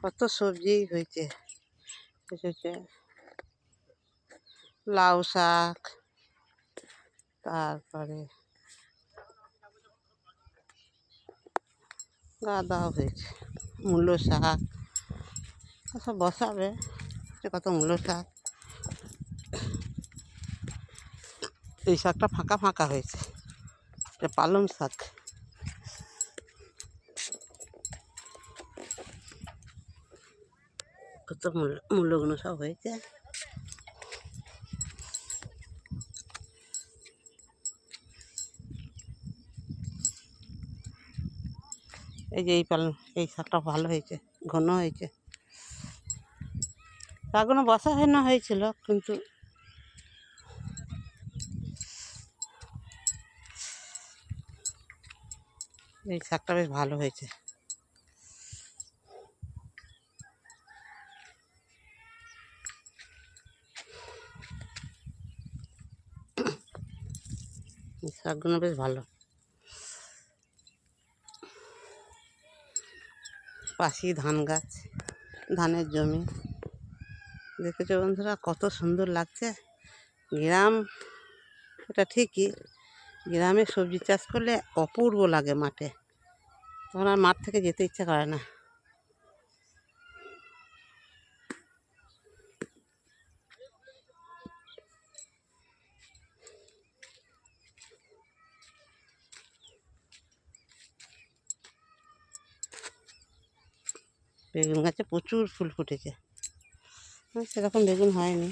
কত সবজি হয়েছে, লাউ শাক, তারপরে গাঁদাও হয়েছে, মূলো শাক সব বসাবে। কত মূলো শাক, এই শাকটা ফাঁকা ফাঁকা হয়েছে, এটা পালং শাক। কত মূল্যগুলো সব হয়েছে। এই যে এই শাকটা ভালো হয়েছে, ঘন হয়েছে। শাকগুলো বসা হয়েছিল, কিন্তু এই শাকটা বেশ ভালো হয়েছে। এই শাকগুলো বেশ ভালো। পাশেই ধান গাছ, ধানের জমি। দেখেছো বন্ধুরা, কত সুন্দর লাগছে। গ্রাম, এটা ঠিকই, গ্রামে সবজি চাষ করলে অপূর্ব লাগে মাঠে, তখন আর মাঠ থেকে যেতে ইচ্ছা করে না। বেগুন গাছে প্রচুর ফুল ফুটেছে, সেরকম বেগুন হয়নি।